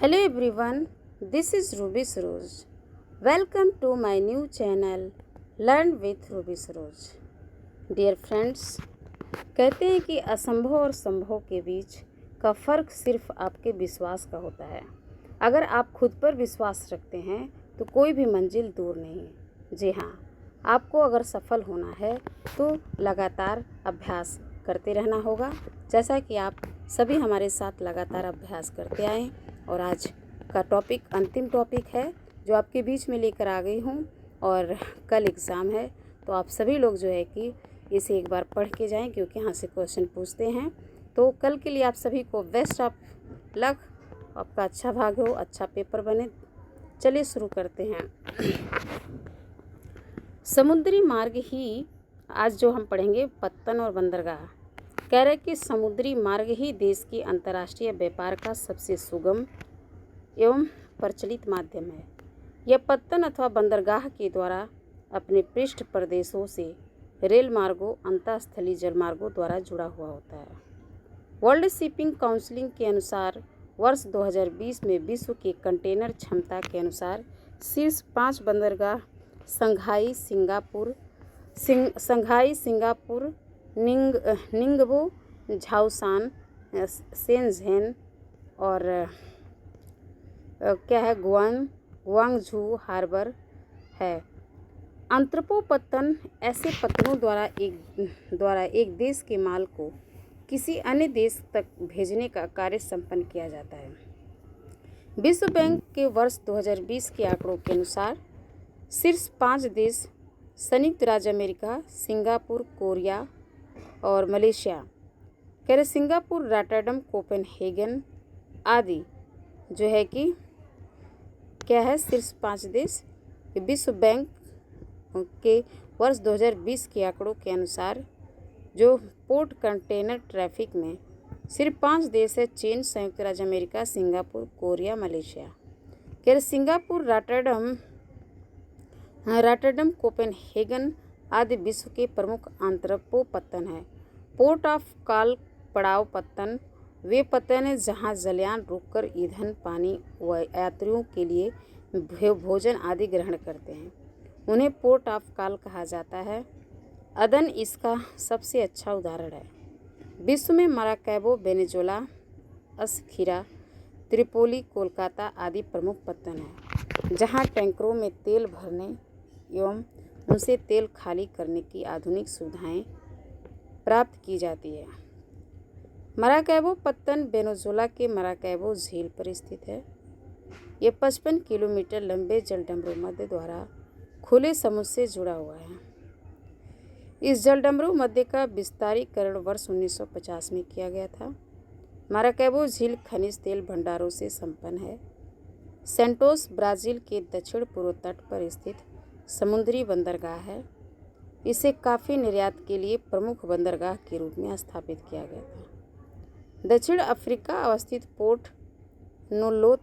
Hello everyone, this is Ruby Saroj. Welcome to my new channel Learn with Ruby Saroj. Dear friends, कहते हैं कि असंभव और संभव के बीच का फ़र्क सिर्फ आपके विश्वास का होता है। अगर आप खुद पर विश्वास रखते हैं तो कोई भी मंजिल दूर नहीं है। जी हाँ, आपको अगर सफल होना है तो लगातार अभ्यास करते रहना होगा, जैसा कि आप सभी हमारे साथ लगातार अभ्यास करते आए। और आज का टॉपिक अंतिम टॉपिक है जो आपके बीच में लेकर आ गई हूँ, और कल एग्ज़ाम है तो आप सभी लोग जो है कि इसे एक बार पढ़ के जाएं, क्योंकि यहाँ से क्वेश्चन पूछते हैं। तो कल के लिए आप सभी को बेस्ट ऑफ लक, आपका अच्छा भाग्य हो, अच्छा पेपर बने। चलिए शुरू करते हैं। समुद्री मार्ग ही आज जो हम पढ़ेंगे पत्तन और बंदरगाह। कह रहे कि समुद्री मार्ग ही देश की अंतर्राष्ट्रीय व्यापार का सबसे सुगम एवं प्रचलित माध्यम है। यह पत्तन अथवा बंदरगाह के द्वारा अपने पृष्ठ प्रदेशों से रेल मार्गों, अंतःस्थलीय जल मार्गों द्वारा जुड़ा हुआ होता है। वर्ल्ड शिपिंग काउंसिल के अनुसार वर्ष 2020 में विश्व के कंटेनर क्षमता के अनुसार शीर्ष 5 बंदरगाह संघाई, सिंगापुर, निंगबो, झाओसान, शेनज़ेन और गुआंगझू हार्बर है। अंतरपो पत्तन ऐसे पत्तनों द्वारा एक देश के माल को किसी अन्य देश तक भेजने का कार्य संपन्न किया जाता है। विश्व बैंक के वर्ष 2020 के आंकड़ों के अनुसार शीर्ष 5 देश संयुक्त राज्य अमेरिका, सिंगापुर, कोरिया और मलेशिया। कह रहे सिंगापुर, रॉटरडम, कोपेनहेगन आदि जो है कि क्या है शीर्ष 5 देश। विश्व बैंक के वर्ष 2020 के आंकड़ों के अनुसार जो पोर्ट कंटेनर ट्रैफिक में सिर्फ 5 देश है: चीन, संयुक्त राज्य अमेरिका, सिंगापुर, कोरिया, मलेशिया। कह रहे सिंगापुर, रॉटरडम, कोपेनहेगन आदि विश्व के प्रमुख अंतरपो पत्तन है। पोर्ट ऑफ कॉल पड़ाव पत्तन वे पत्तन हैं जहां जलयान रुककर ईंधन, पानी व यात्रियों के लिए भोजन आदि ग्रहण करते हैं। उन्हें पोर्ट ऑफ कॉल कहा जाता है। अदन इसका सबसे अच्छा उदाहरण है। विश्व में मराकैबो, वेनेजुएला, अस्खीरा, त्रिपोली, कोलकाता आदि प्रमुख पत्तन हैं, जहां टैंकरों में तेल भरने एवं उनसे तेल खाली करने की आधुनिक सुविधाएं प्राप्त की जाती है। मराकैबो पत्तन वेनेजुएला के मराकैबो झील पर स्थित है। यह 55 किलोमीटर लंबे जलडमरू मध्य द्वारा खुले समुद्र से जुड़ा हुआ है। इस जलडमरू मध्य का विस्तारीकरण वर्ष 1950 में किया गया था। मराकैबो झील खनिज तेल भंडारों से संपन्न है। सेंटोस ब्राज़ील के दक्षिण पूर्व तट पर स्थित समुद्री बंदरगाह है। इसे काफ़ी निर्यात के लिए प्रमुख बंदरगाह के रूप में स्थापित किया गया था। दक्षिण अफ्रीका अवस्थित पोर्ट नोलोथ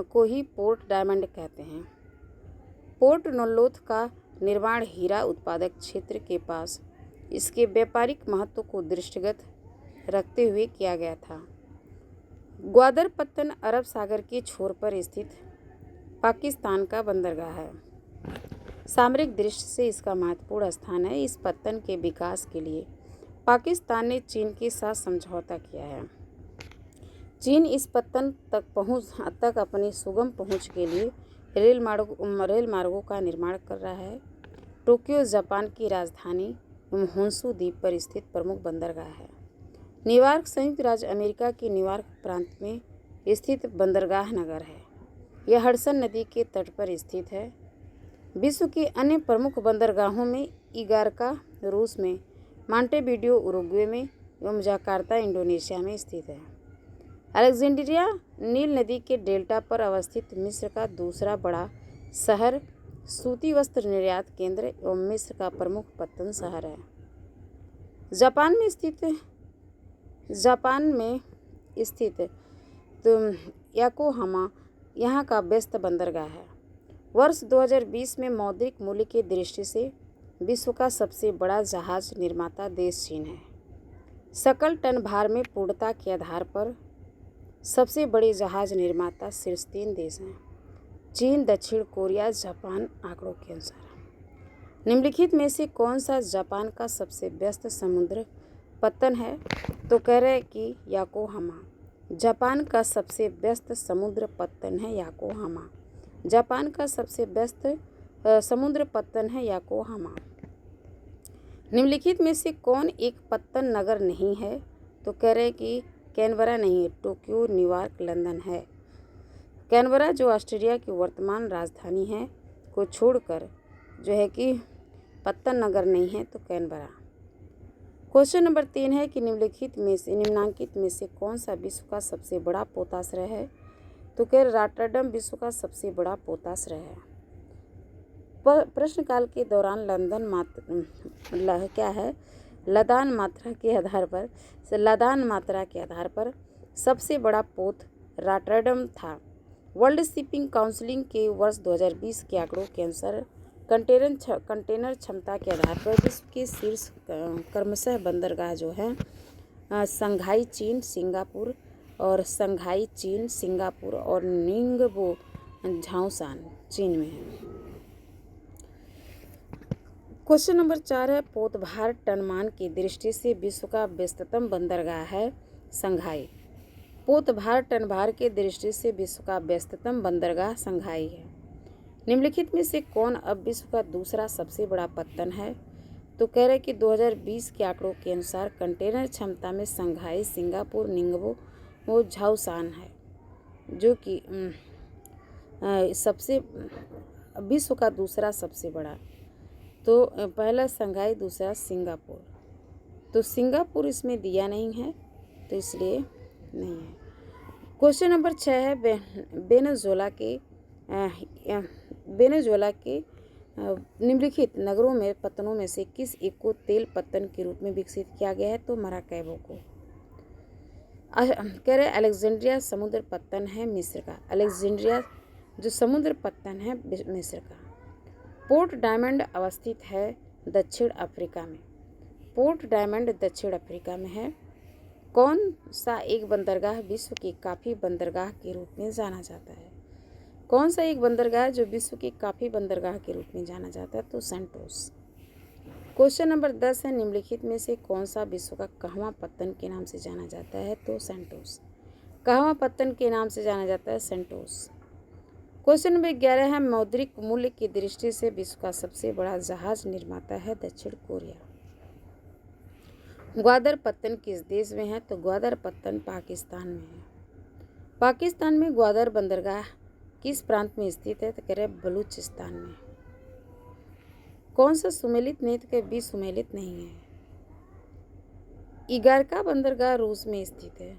को ही पोर्ट डायमंड कहते हैं। पोर्ट नोलोथ का निर्माण हीरा उत्पादक क्षेत्र के पास इसके व्यापारिक महत्व को दृष्टिगत रखते हुए किया गया था। ग्वादर पत्तन अरब सागर के छोर पर स्थित पाकिस्तान का बंदरगाह है। सामरिक दृष्टि से इसका महत्वपूर्ण स्थान है। इस पत्तन के विकास के लिए पाकिस्तान ने चीन के साथ समझौता किया है। चीन इस पत्तन तक अपनी सुगम पहुंच के लिए रेल मार्गों का निर्माण कर रहा है। टोक्यो जापान की राजधानी एवं होन्शु द्वीप पर स्थित प्रमुख बंदरगाह है। न्यूयॉर्क संयुक्त राज्य अमेरिका के न्यूयॉर्क प्रांत में स्थित बंदरगाह नगर है। यह हडसन नदी के तट पर स्थित है। विश्व के अन्य प्रमुख बंदरगाहों में इगारका रूस में, मांटेविडियो उरुग्वे में एवं जकार्ता इंडोनेशिया में स्थित है। अलेक्जेंड्रिया नील नदी के डेल्टा पर अवस्थित मिस्र का दूसरा बड़ा शहर, सूती वस्त्र निर्यात केंद्र एवं मिस्र का प्रमुख पत्तन शहर है। जापान में स्थित योकोहामा यहाँ का व्यस्त बंदरगाह है। वर्ष 2020 में मौद्रिक मूल्य की दृष्टि से विश्व का सबसे बड़ा जहाज निर्माता देश चीन है। सकल टन भार में पूर्णता के आधार पर सबसे बड़े जहाज निर्माता शीर्ष 3 देश हैं: चीन, दक्षिण कोरिया, जापान। आंकड़ों के अनुसार निम्नलिखित में से कौन सा जापान का सबसे व्यस्त समुद्र पत्तन है? तो कह रहे हैं कि याकोहामा। जापान का सबसे व्यस्त समुद्र पत्तन है याकोहामा। जापान का सबसे व्यस्त समुद्र पत्तन है याकोहामा। निम्नलिखित में से कौन एक पत्तन नगर नहीं है? तो कह रहे हैं कि कैनबरा नहीं है, टोक्यो, न्यूयॉर्क, लंदन है। कैनबरा जो ऑस्ट्रेलिया की वर्तमान राजधानी है को छोड़कर जो है कि पत्तन नगर नहीं है, तो कैनबरा। क्वेश्चन नंबर 3 है कि निम्नांकित में से कौन सा विश्व का सबसे बड़ा पोताश्रय है? तो कह रॉटरडम विश्व का सबसे बड़ा पोताश्रय है। प्रश्नकाल के दौरान लदान मात्रा के आधार पर सबसे बड़ा पोत रॉटरडम था। वर्ल्ड शिपिंग काउंसिल के वर्ष 2020 के आंकड़ों के अनुसार कंटेनर क्षमता के आधार पर विश्व के शीर्ष क्रमशः बंदरगाह जो है शंघाई चीन, सिंगापुर और निंगबो झाओसान चीन में है। क्वेश्चन नंबर 4 है पोतभार टनमान की दृष्टि से विश्व का व्यस्ततम बंदरगाह है शंघाई। पोतभार टनभार के दृष्टि से विश्व का व्यस्ततम बंदरगाह शंघाई है। निम्नलिखित में से कौन अब विश्व का दूसरा सबसे बड़ा पत्तन है? तो कह रहे कि 2020 के आंकड़ों के अनुसार कंटेनर क्षमता में शंघाई, सिंगापुर, निंगबो वो झाओसान है, जो कि सबसे विश्व का दूसरा सबसे बड़ा। तो पहला शंघाई, दूसरा सिंगापुर। तो सिंगापुर इसमें दिया नहीं है, तो इसलिए नहीं है। क्वेश्चन नंबर 6 है वेनेजुएला के निम्नलिखित नगरों में पत्तनों में से किस एक को तेल पत्तन के रूप में विकसित किया गया है? तो मराकैबो को। कह रहे अलेक्जेंड्रिया समुद्र पत्तन है मिस्र का। अलेक्जेंड्रिया जो समुद्र पत्तन है मिस्र का। पोर्ट डायमंड अवस्थित है दक्षिण अफ्रीका में। पोर्ट डायमंड दक्षिण अफ्रीका में है। कौन सा एक बंदरगाह विश्व के काफ़ी बंदरगाह के रूप में जाना जाता है? कौन सा एक बंदरगाह जो विश्व के काफ़ी बंदरगाह के रूप में जाना जाता है? तो सेंटोस। क्वेश्चन नंबर 10 है निम्नलिखित में से कौन सा विश्व का कहवां पत्तन के नाम से जाना जाता है? तो सेंटोस। कहवां पत्तन के नाम से जाना जाता है सेंटोस। क्वेश्चन नंबर 11 है मौद्रिक मूल्य की दृष्टि से विश्व का सबसे बड़ा जहाज निर्माता है दक्षिण कोरिया। ग्वादर पत्तन किस देश में है? तो ग्वादर पत्तन पाकिस्तान में है। पाकिस्तान में ग्वादर बंदरगाह किस प्रांत में स्थित है? तो कह रहे बलूचिस्तान में। कौन सा सुमेलित नहीं? तो कह सुमेलित नहीं है। इगारका बंदरगाह रूस में स्थित है।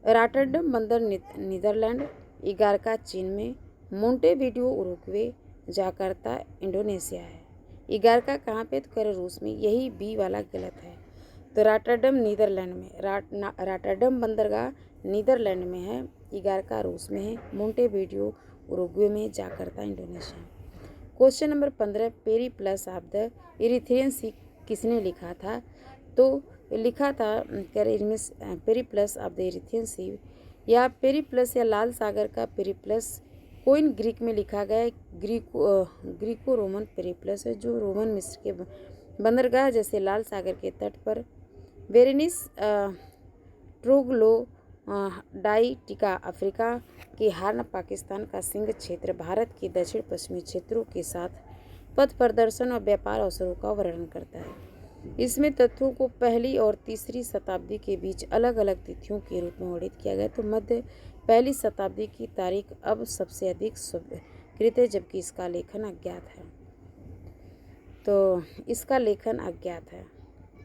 रॉटरडम बंदर नीदरलैंड, इगारका चीन में, मोंटेविडियो उरुग्वे, जाकार्ता इंडोनेशिया है। इगारका कहाँ पे? तो कह रहे रूस में। यही बी वाला गलत है। तो रॉटरडम नीदरलैंड में, रॉटरडम बंदरगाह नीदरलैंड में है, इगारका रूस में है, मोंटेविडियो उरुग्वे में, Jakarta Indonesia. Question number 15 Periplus of the Erythraean Sea किसने लिखा था? तो लिखा था Periplus of the Erythraean Sea या पेरिप्लस या लाल सागर का पेरिप्लस कोइन ग्रीक में लिखा गया है। ग्रीको रोमन पेरिप्लस है जो रोमन मिस्र के बंदरगाह जैसे लाल सागर के तट पर वेरेनिस, ट्रोग्लोडाइटिका अफ्रीका के हार्न, पाकिस्तान का सिंध क्षेत्र, भारत के दक्षिण पश्चिमी क्षेत्रों के साथ पथ प्रदर्शन और व्यापार अवसरों का वर्णन करता है। इसमें तथ्यों को पहली और तीसरी शताब्दी के बीच अलग अलग तिथियों के रूप में वर्णित किया गया। तो मध्य पहली शताब्दी की तारीख अब सबसे अधिक स्वीकृत है, जबकि इसका लेखन अज्ञात है। तो इसका लेखन अज्ञात है,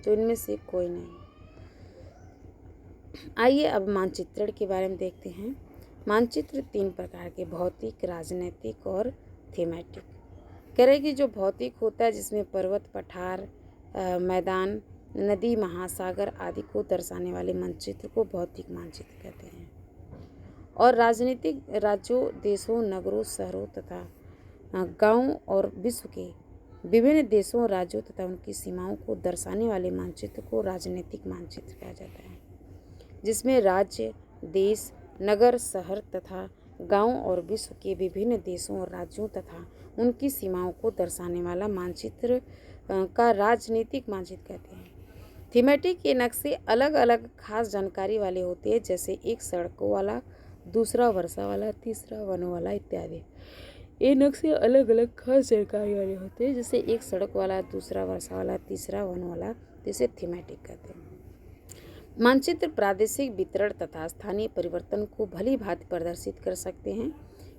तो इनमें से कोई नहीं। आइए अब मानचित्रण के बारे में देखते हैं। मानचित्र 3 प्रकार के: भौतिक, राजनीतिक और थीमेटिक। कह रहे कि जो भौतिक होता है जिसमें पर्वत, पठार, मैदान, नदी, महासागर आदि को दर्शाने वाले मानचित्र को भौतिक मानचित्र कहते हैं। और राजनीतिक राज्यों, देशों, नगरों, शहरों तथा गांवों और विश्व के विभिन्न देशों, राज्यों तथा उनकी सीमाओं को दर्शाने वाले मानचित्र को राजनीतिक मानचित्र कहा जाता है, जिसमें राज्य, देश, नगर, शहर तथा गांव और विश्व के विभिन्न देशों और राज्यों तथा उनकी सीमाओं को दर्शाने वाला मानचित्र का राजनीतिक मानचित्र कहते हैं। थीमेटिक ये नक्शे अलग अलग खास जानकारी वाले होते हैं, जैसे एक सड़कों वाला, दूसरा वर्षा वाला, तीसरा वनों वाला इत्यादि। ये नक्शे अलग अलग खास जानकारी वाले होते हैं, जैसे एक सड़क वाला, दूसरा वर्षा वाला, तीसरा वन वाला, जिसे थीमेटिक कहते हैं। मानचित्र प्रादेशिक वितरण तथा स्थानीय परिवर्तन को भली भांति प्रदर्शित कर सकते हैं,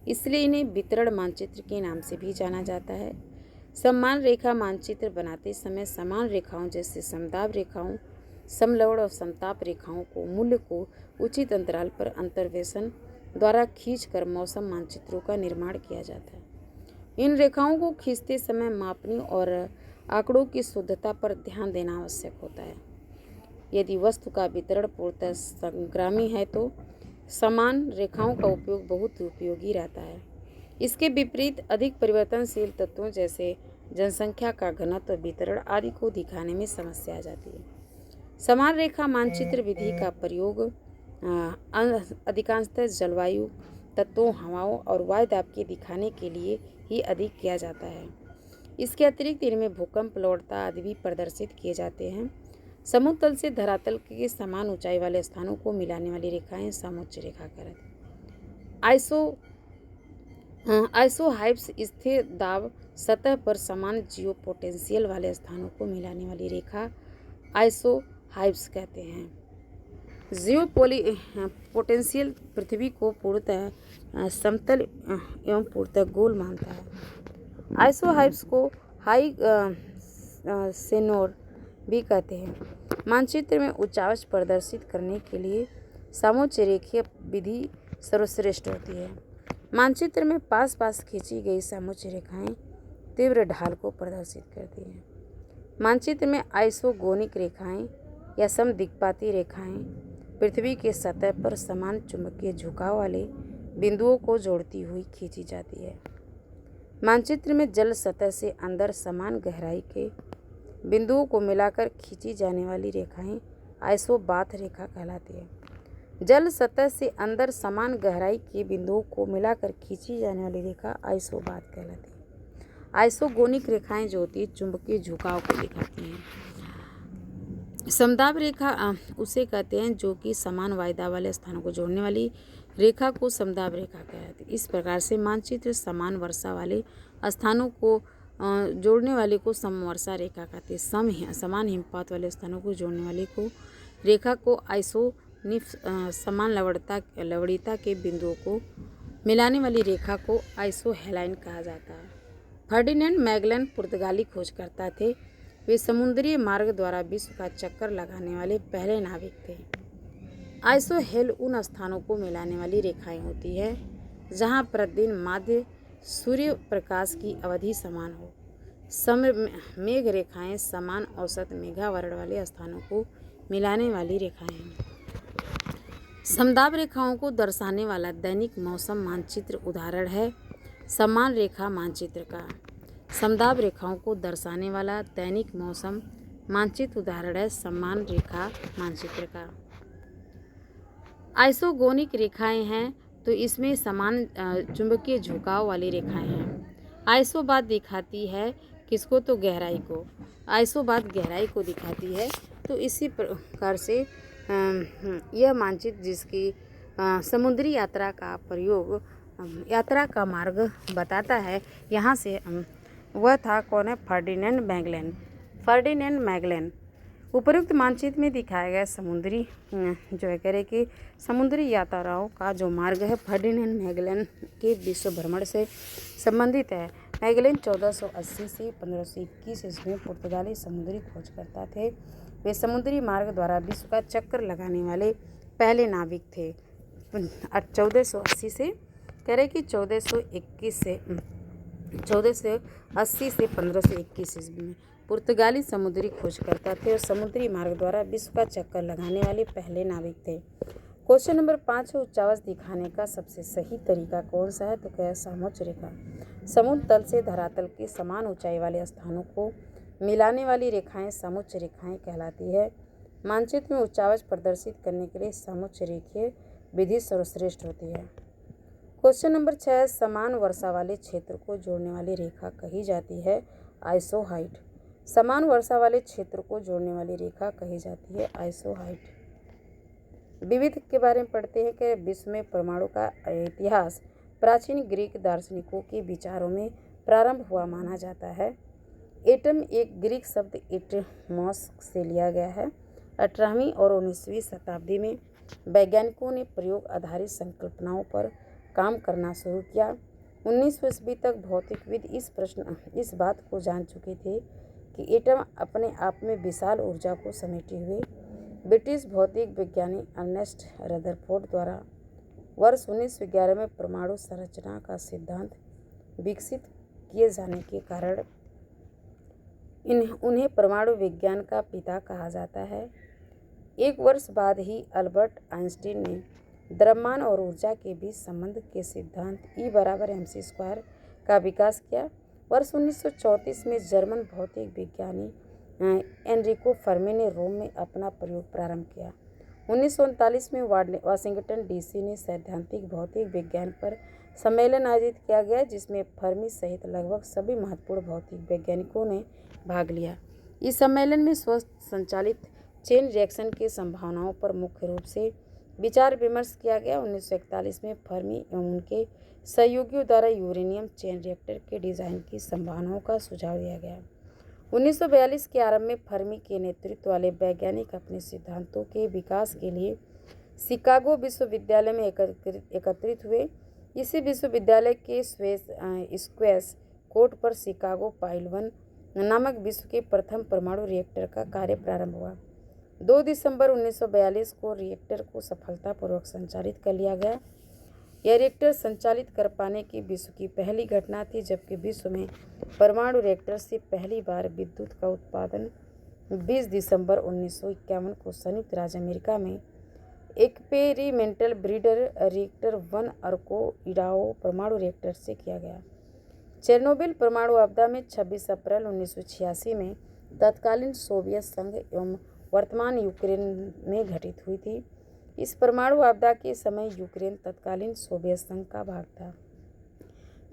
इसलिए इन्हें वितरण मानचित्र के नाम से भी जाना जाता है। समान रेखा मानचित्र बनाते समय समान रेखाओं जैसे समदाब रेखाओं, समलवण और समताप रेखाओं को मूल्य को उचित अंतराल पर अंतर्वेशन द्वारा खींचकर मौसम मानचित्रों का निर्माण किया जाता है। इन रेखाओं को खींचते समय मापनी और आंकड़ों की शुद्धता पर ध्यान देना आवश्यक होता है। यदि वस्तु का वितरण पूर्णतः समग्रामी है तो समान रेखाओं का उपयोग बहुत उपयोगी रहता है। इसके विपरीत अधिक परिवर्तनशील तत्वों जैसे जनसंख्या का घनत्व, वितरण आदि को दिखाने में समस्या आ जाती है। समान रेखा मानचित्र विधि का प्रयोग अधिकांशतः जलवायु तत्वों, हवाओं और वायुदाब के दिखाने के लिए ही अधिक किया जाता है। इसके अतिरिक्त इनमें भूकंप, लौटता आदि भी प्रदर्शित किए जाते हैं। समुद्र तल से धरातल के समान ऊंचाई वाले स्थानों को मिलाने वाली रेखाएं समुच्चय रेखा कहलाती हैं। आइसोहाइब्स स्थिर दाब सतह पर समान जियो पोटेंशियल वाले स्थानों को मिलाने वाली रेखा आइसोहाइब्स कहते हैं। जियो पोटेंशियल पृथ्वी को पूर्णतः समतल एवं पूर्णतः गोल मानता है। आइसोहाइब्स को हाई सेनोर भी कहते हैं। मानचित्र में उच्चावच प्रदर्शित करने के लिए समोच्च रेखीय विधि सर्वश्रेष्ठ होती है। मानचित्र में पास पास खींची गई समोच्च रेखाएं तीव्र ढाल को प्रदर्शित करती हैं। मानचित्र में आइसोगोनिक रेखाएं या समदिक्पाती रेखाएं पृथ्वी के सतह पर समान चुंबकीय झुकाव वाले बिंदुओं को जोड़ती हुई खींची जाती है। मानचित्र में जल सतह से अंदर समान गहराई के बिंदुओं को मिलाकर खींची जाने वाली रेखाएं आइसोबाथ रेखा कहलाती है। जल सतह से अंदर समान गहराई के बिंदुओं को मिलाकर खींची जाने वाली रेखा आइसोबाथ कहलाती है। आइसोगोनिक रेखाएं जो होती है चुंबकीय झुकाव को दिखाती हैं। समदाब रेखा उसे कहते हैं जो कि समान वायुदाब वाले स्थानों को जोड़ने वाली रेखा को समदाब रेखा कहलाती है। इस प्रकार से मानचित्र समान वर्षा वाले स्थानों को जोड़ने वाले को समवर्षा रेखा कहते हैं। समान हिमपात वाले स्थानों को जोड़ने वाले को रेखा को आइसोनिफ, समान लवणीयता के बिंदुओं को मिलाने वाली रेखा को आइसोहेलाइन कहा जाता है। फर्डिनेंड मैगलन पुर्तगाली खोजकर्ता थे। वे समुद्री मार्ग द्वारा विश्व का चक्कर लगाने वाले पहले नाविक थे। आइसोहेल उन स्थानों को मिलाने वाली रेखाएं होती है जहां प्रतिदिन माध्य सूर्य प्रकाश की अवधि समान हो। मेघ रेखाएं समान औसत मेघावरण वाले स्थानों को मिलाने वाली रेखाएं हैं। समदाब रेखाओं को दर्शाने वाला दैनिक मौसम मानचित्र उदाहरण है समान रेखा मानचित्र का। समदाब रेखाओं को दर्शाने वाला दैनिक मौसम मानचित्र उदाहरण है समान रेखा मानचित्र का। आइसोगोनिक रेखाएं हैं तो इसमें समान चुंबकीय झुकाव वाली रेखाएं हैं। आइसोबाथ दिखाती है किसको, तो गहराई को। आइसोबाथ गहराई को दिखाती है। तो इसी प्रकार से यह मानचित्र जिसकी समुद्री यात्रा का प्रयोग यात्रा का मार्ग बताता है, यहाँ से वह था कौन है, फर्डिनेंड मैगलन। उपरोक्त मानचित्र में दिखाया गया समुद्री जो है कह रहे कि समुद्री यात्राओं का जो मार्ग है फर्डिनेंड मैगलन के विश्व भ्रमण से संबंधित है। मैगलन 1480 से 1521 ईस्वी में पुर्तगाली समुद्री खोजकर्ता थे। वे समुद्री मार्ग द्वारा विश्व का चक्कर लगाने वाले पहले नाविक थे। 1480 से कह रहे कि 1480 से 1521 ईस्वी में पुर्तगाली समुद्री खोजकर्ता थे और समुद्री मार्ग द्वारा विश्व का चक्कर लगाने वाले पहले नाविक थे। क्वेश्चन नंबर 5 है उच्चावच दिखाने का सबसे सही तरीका कौन सा है, तो क्या है समोच्च रेखा। समुद्र तल से धरातल के समान ऊंचाई वाले स्थानों को मिलाने वाली रेखाएं समोच्च रेखाएं कहलाती है। मानचित्र में उच्चावच प्रदर्शित करने के लिए समोच्च रेखीय विधि सर्वश्रेष्ठ होती है। क्वेश्चन नंबर 6, समान वर्षा वाले क्षेत्र को जोड़ने वाली रेखा कही जाती है आइसोहाइट। समान वर्षा वाले क्षेत्र को जोड़ने वाली रेखा कही जाती है आइसोहाइट। विविध के बारे में पढ़ते हैं कि विश्व में परमाणु का इतिहास प्राचीन ग्रीक दार्शनिकों के विचारों में प्रारंभ हुआ माना जाता है। एटम एक ग्रीक शब्द एटमॉस से लिया गया है। 18वीं और 19वीं शताब्दी में वैज्ञानिकों ने प्रयोग आधारित संकल्पनाओं पर काम करना शुरू किया। 19वीं ईस्वी तक भौतिकविद इस बात को जान चुके थे कि एटम अपने आप में विशाल ऊर्जा को समेटे हुए। ब्रिटिश भौतिक विज्ञानी अर्नेस्ट रदरफोर्ड द्वारा वर्ष 1911 में परमाणु संरचना का सिद्धांत विकसित किए जाने के कारण उन्हें परमाणु विज्ञान का पिता कहा जाता है। एक वर्ष बाद ही अल्बर्ट आइंस्टीन ने द्रव्यमान और ऊर्जा के बीच संबंध के सिद्धांत E = mc² का विकास किया। वर्ष 1934 में जर्मन भौतिक विज्ञानी एनरिको फर्मी ने रोम में अपना प्रयोग प्रारंभ किया। 1939 में वाशिंगटन डीसी ने सैद्धांतिक भौतिक विज्ञान पर सम्मेलन आयोजित किया गया, जिसमें फर्मी सहित लगभग सभी महत्वपूर्ण भौतिक वैज्ञानिकों ने भाग लिया। इस सम्मेलन में स्व संचालित चेन रिएक्शन की संभावनाओं पर मुख्य रूप से विचार विमर्श किया गया। 1941 में फर्मी एवं उनके सहयोगियों द्वारा यूरेनियम चेन रिएक्टर के डिजाइन की संभावनाओं का सुझाव दिया गया। 1942 के आरंभ में फर्मी के नेतृत्व वाले वैज्ञानिक अपने सिद्धांतों के विकास के लिए शिकागो विश्वविद्यालय में एकत्रित हुए। इसी विश्वविद्यालय के स्क्वैश कोर्ट पर शिकागो पाइल 1 नामक विश्व के प्रथम परमाणु रिएक्टर का कार्य प्रारंभ हुआ। 2 दिसंबर 1942 को रिएक्टर को सफलतापूर्वक संचालित कर लिया गया। यह रिएक्टर संचालित कर पाने की विश्व की पहली घटना थी, जबकि विश्व में परमाणु रिएक्टर से पहली बार विद्युत का उत्पादन 20 दिसंबर 1951 को संयुक्त राज्य अमेरिका में एक्सपेरिमेंटल ब्रीडर रिएक्टर 1 अर्को इडाहो परमाणु रिएक्टर से किया गया। चेरनोबिल परमाणु आपदा में 26 अप्रैल 1986 में तत्कालीन सोवियत संघ एवं वर्तमान यूक्रेन में घटित हुई थी। इस परमाणु आपदा के समय यूक्रेन तत्कालीन सोवियत संघ का भाग था।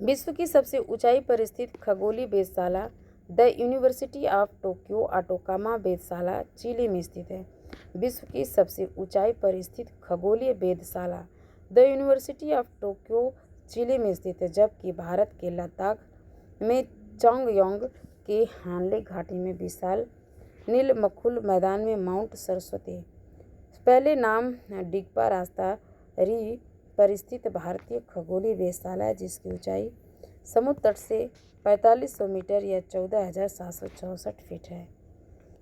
विश्व की सबसे ऊंचाई पर स्थित खगोलीय वेधशाला the University of Tokyo Atacama वेधशाला चिली में स्थित है। विश्व की सबसे ऊंचाई पर स्थित खगोलीय वेधशाला the University of Tokyo Chile में स्थित है, जबकि भारत के लद्दाख में चांगयोंग के हानले घाटी में विशाल नीलमखुल मैदान में माउंट सरस्वती पहले नाम डिग्पा रास्ता री पर स्थित भारतीय खगोलीय वेधशाला है, जिसकी ऊंचाई समुद्र तट से 4500 मीटर या 14,764 फीट है।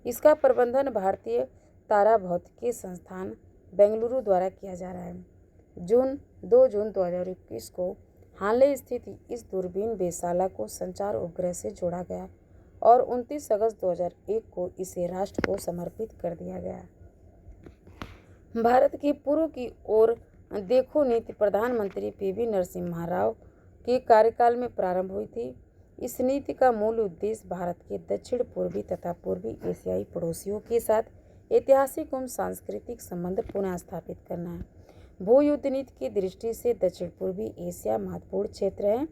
इसका प्रबंधन भारतीय तारा भौतिकी संस्थान बेंगलुरु द्वारा किया जा रहा है। 2 जून 2021 को हानले स्थित इस दूरबीन वेधशाला को संचार उपग्रह से जोड़ा गया और 29 अगस्त 2001 को इसे राष्ट्र को समर्पित कर दिया गया। भारत की पूर्व की ओर देखो नीति प्रधानमंत्री पीवी नरसिम्हा राव के कार्यकाल में प्रारंभ हुई थी। इस नीति का मूल उद्देश्य भारत के दक्षिण पूर्वी तथा पूर्वी एशियाई पड़ोसियों के साथ ऐतिहासिक एवं सांस्कृतिक संबंध पुनः स्थापित करना है। भूयुद्ध नीति की दृष्टि से दक्षिण पूर्वी एशिया महत्वपूर्ण क्षेत्र है।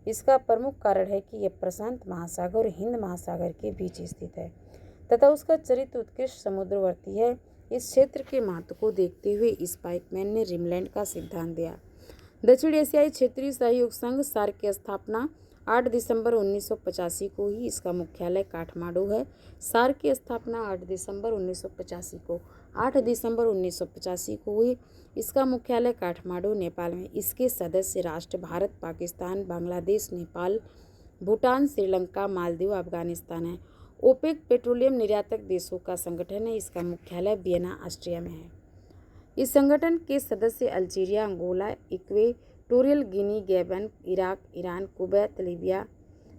इसका प्रमुख कारण है कि यह प्रशांत महासागर और हिंद महासागर के बीच स्थित है तथा उसका चरित्र उत्कृष्ट समुद्रवर्ती है। इस क्षेत्र के महत्व को देखते हुए स्पाइकमैन ने रिमलैंड का सिद्धांत दिया। दक्षिण एशियाई क्षेत्रीय सहयोग संघ सार्क की स्थापना 8 दिसंबर 1985 को ही इसका मुख्यालय काठमांडू है। सार्क की स्थापना 8 दिसंबर 1985 को हुई। इसका मुख्यालय काठमांडू नेपाल में। इसके सदस्य राष्ट्र भारत, पाकिस्तान, बांग्लादेश, नेपाल, भूटान, श्रीलंका, मालदीव, अफगानिस्तान है। ओपेक पेट्रोलियम निर्यातक देशों का संगठन है। इसका मुख्यालय वियना, ऑस्ट्रिया में है। इस संगठन के सदस्य Algeria, Angola, Equatorial Guinea, Gabon, Iraq, Iran, Kuwait, Libya,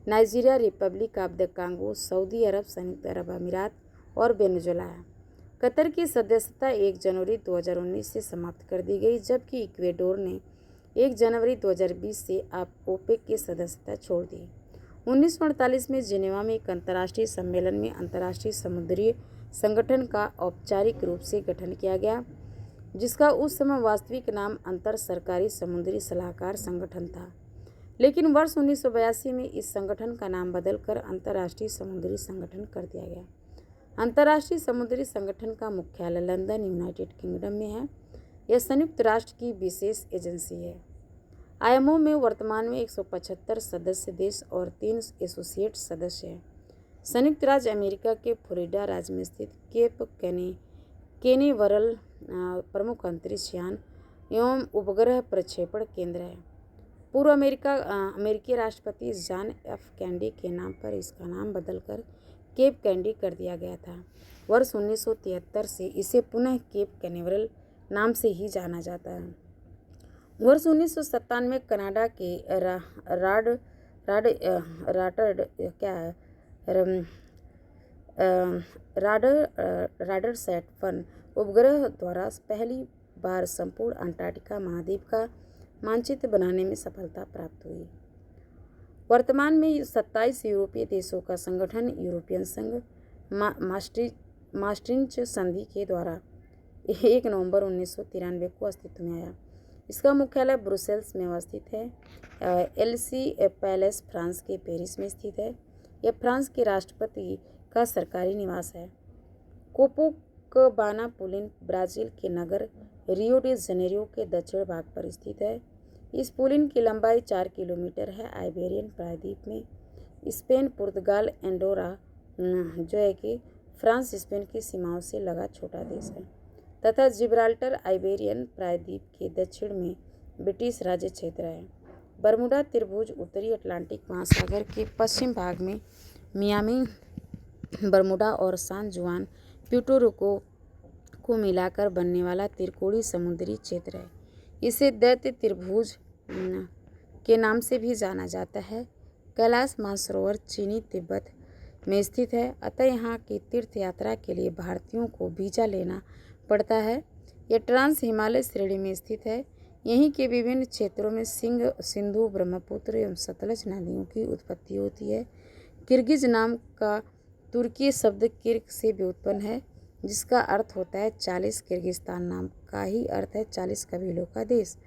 Nigeria, Republic of the Congo, सऊदी अरब, संयुक्त अरब अमीरात और वेनेजुएला है। कतर की सदस्यता 1 जनवरी 2019 से समाप्त कर दी गई, जबकि इक्वेडोर ने 1 जनवरी 2020 से ओपेक की सदस्यता छोड़ दी। 1948 में जिनेवा में एक अंतर्राष्ट्रीय सम्मेलन में अंतर्राष्ट्रीय समुद्री संगठन का औपचारिक रूप से गठन किया गया। जिसका उस समय वास्तविक नाम अंतर सरकारी समुद्री सलाहकार संगठन था। लेकिन वर्ष 1982 में इस संगठन का नाम बदलकर अंतर्राष्ट्रीय समुद्री संगठन कर दिया गया। अंतर्राष्ट्रीय समुद्री संगठन का मुख्यालय लंदन, यूनाइटेड किंगडम में है। यह संयुक्त राष्ट्र की विशेष एजेंसी है। आईएमओ में वर्तमान में 175 सदस्य देश और 3 एसोसिएट सदस्य हैं। संयुक्त राज्य अमेरिका के फ्लोरिडा राज्य में स्थित केप कैनेवरल प्रमुख अंतरिक्ष यान एवं उपग्रह प्रक्षेपण केंद्र है। पूर्व अमेरिकी राष्ट्रपति जॉन एफ कैनेडी के नाम पर इसका नाम बदलकर केप कैनेडी कर दिया गया था। वर्ष 1973 से इसे पुनः केप कैनेवरल नाम से ही जाना जाता है। वर्ष 1997 में कनाडा के राडरसैट-1 उपग्रह द्वारा पहली बार संपूर्ण अंटार्कटिका महाद्वीप का मानचित्र बनाने में सफलता प्राप्त हुई। वर्तमान में 27 यूरोपीय देशों का संगठन यूरोपियन संघ मास्ट्रिच संधि के द्वारा 1 नवंबर 1993 को अस्तित्व में आया। इसका मुख्यालय ब्रुसेल्स में अवस्थित है। एलसी पैलेस फ्रांस के पेरिस में स्थित है। यह फ्रांस के राष्ट्रपति का सरकारी निवास है। कोपोकबाना पुलिन ब्राज़ील के नगर रियो डी जेनेरियो के दक्षिण भाग पर स्थित है। इस पुलिन की लंबाई 4 किलोमीटर है। आइबेरियन प्रायद्वीप में स्पेन, पुर्तगाल, एंडोरा जो है कि फ्रांस स्पेन की सीमाओं से लगा छोटा देश है तथा जिब्राल्टर आइबेरियन प्रायद्वीप के दक्षिण में ब्रिटिश राज्य क्षेत्र है। बरमुडा त्रिभुज उत्तरी अटलांटिक महासागर के पश्चिम भाग में मियामी, बरमुडा और सान जुआन, प्यूर्टो रिको को मिलाकर बनने वाला त्रिकोणीय समुद्री क्षेत्र है। इसे दैत्य त्रिभुज के नाम से भी जाना जाता है। कैलाश मानसरोवर चीनी तिब्बत में स्थित है, अतः यहाँ की तीर्थ यात्रा के लिए भारतीयों को वीजा लेना पड़ता है। यह ट्रांस हिमालय श्रेणी में स्थित है। यहीं के विभिन्न क्षेत्रों में सिंधु, ब्रह्मपुत्र एवं सतलज नदियों की उत्पत्ति होती है। किर्गिज नाम का तुर्की शब्द किर्ग से व्युत्पन्न है, जिसका अर्थ होता है 40। किर्गिस्तान नाम का ही अर्थ है 40 कबीलों का देश।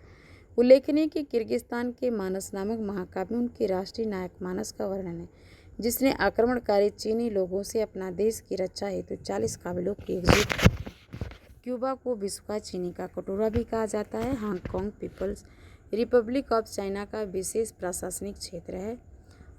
उल्लेखनीय कि किर्गिस्तान के मानस नामक महाकाव्य में उनके राष्ट्रीय नायक मानस का वर्णन है, जिसने आक्रमणकारी चीनी लोगों से अपना देश की रक्षा हेतु 40 काबिलों की एकजुट। क्यूबा को विश्व का चीनी का कटोरा भी कहा जाता है। Hong Kong people's republic of China का विशेष प्रशासनिक क्षेत्र है।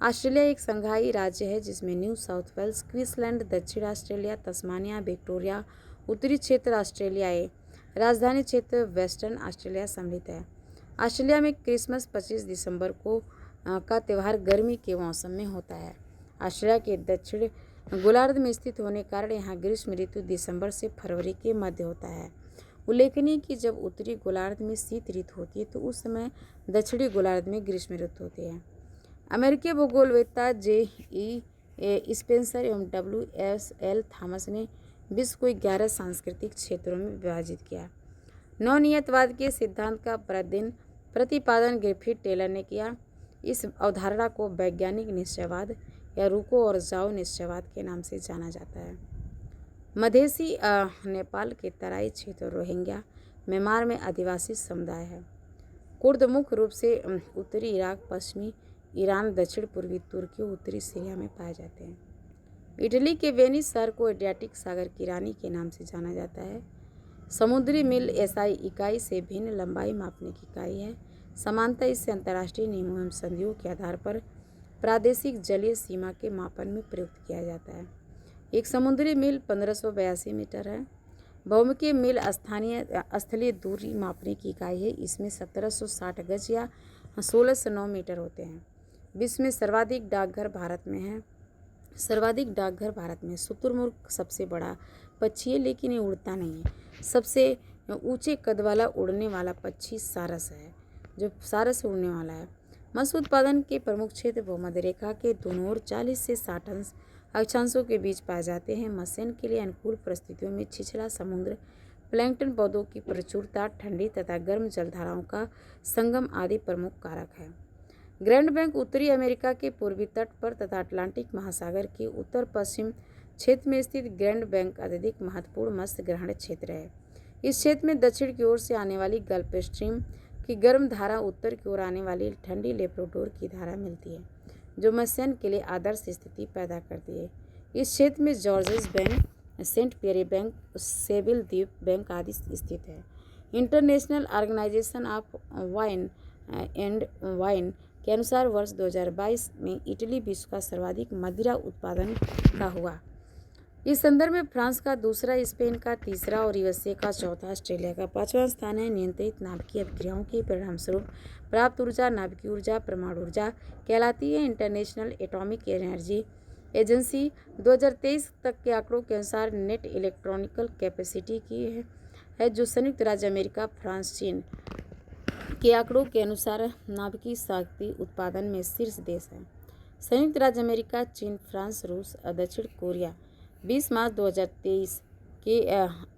ऑस्ट्रेलिया एक संघाई राज्य है जिसमें न्यू साउथ वेल्स, क्वींसलैंड, दक्षिण ऑस्ट्रेलिया, तस्मानिया, विक्टोरिया, उत्तरी क्षेत्र ऑस्ट्रेलियाई राजधानी क्षेत्र वेस्टर्न ऑस्ट्रेलिया सम्मिलित है। ऑस्ट्रेलिया में क्रिसमस 25 दिसंबर को का त्यौहार गर्मी के मौसम में होता है। ऑस्ट्रेलिया के दक्षिण गोलार्ध में स्थित होने के कारण यहाँ ग्रीष्म ऋतु दिसंबर से फरवरी के मध्य होता है। उल्लेखनीय कि जब उत्तरी गोलार्ध में शीत ऋतु होती है तो उस समय दक्षिणी गोलार्ध में ग्रीष्म ऋतु होती है। अमेरिकी भूगोलवेत्ता J.E. स्पेंसर एवं W.S.L. थॉमस ने विश्व को 11 सांस्कृतिक क्षेत्रों में विभाजित किया। नवनियतवाद के सिद्धांत का प्रतिपादन ग्रिफिथ टेलर ने किया। इस अवधारणा को वैज्ञानिक निश्चयवाद या रुको और जाओ निश्चयवाद के नाम से जाना जाता है। मधेसी नेपाल के तराई क्षेत्र रोहिंग्या म्यांमार में आदिवासी समुदाय है। कुर्द मुख्य रूप से उत्तरी इराक, पश्चिमी ईरान, दक्षिण पूर्वी तुर्की और उत्तरी सीरिया में पाए जाते हैं। इटली के वेनिस शहर को एड्रियाटिक सागर की रानी के नाम से जाना जाता है। समुद्री मील एसआई इकाई से भिन्न लंबाई मापने की इकाई है। समानतः इससे अंतर्राष्ट्रीय नियमों एवं संधियों के आधार पर प्रादेशिक जलीय सीमा के मापन में प्रयुक्त किया जाता है। एक समुद्री मील 1582 मीटर है। भौमिकीय मील स्थलीय दूरी मापने की इकाई है। इसमें 1760 गज या 1609 मीटर होते हैं। विश्व में सर्वाधिक डाकघर भारत में है। शुतुरमुर्ग सबसे बड़ा पक्षी है, लेकिन ये उड़ता नहीं है। सबसे ऊंचे कद वाला उड़ने वाला पक्षी सारस है, जो सारस उड़ने वाला है। मत्स्य उत्पादन के प्रमुख क्षेत्र भूमध्य रेखा के दोनों ओर 40 से 60 अक्षांशों के बीच पाए जाते हैं। मत्स्यन के लिए अनुकूल परिस्थितियों में छिछला समुद्र, प्लैंकटन पौधों की प्रचुरता, ठंडी तथा गर्म जलधाराओं का संगम आदि प्रमुख कारक है। ग्रैंड बैंक उत्तरी अमेरिका के पूर्वी तट पर तथा अटलांटिक महासागर के उत्तर पश्चिम क्षेत्र में स्थित ग्रैंड बैंक अत्यधिक महत्वपूर्ण मत्स्य ग्रहण क्षेत्र है। इस क्षेत्र में दक्षिण की ओर से आने वाली गल्फ स्ट्रीम की गर्म धारा उत्तर की ओर आने वाली ठंडी लेब्राडोर की धारा मिलती है, जो मत्स्यन के लिए आदर्श स्थिति पैदा करती है। इस क्षेत्र में Georges Bank, Saint Pierre Bank, Sable द्वीप बैंक आदि स्थित है। International organisation of vine and wine के अनुसार वर्ष 2022 में इटली विश्व का सर्वाधिक मदिरा उत्पादन का हुआ। इस संदर्भ में फ्रांस का दूसरा, स्पेन का तीसरा और यूएसए का चौथा, ऑस्ट्रेलिया का पांचवां स्थान है। नियंत्रित नाभिकीय अभिक्रियाओं के परिणामस्वरूप प्राप्त ऊर्जा नाभिकीय ऊर्जा परमाणु ऊर्जा कहलाती है। इंटरनेशनल एटॉमिक एनर्जी एजेंसी 2023 तक के आंकड़ों के अनुसार नेट इलेक्ट्रॉनिकल कैपेसिटी की है जो संयुक्त राज्य अमेरिका, फ्रांस, चीन के आंकड़ों के अनुसार नाभिकीय शक्ति उत्पादन में शीर्ष देश है। संयुक्त राज्य अमेरिका, चीन, फ्रांस, रूस और दक्षिण कोरिया 20 मार्च 2023 के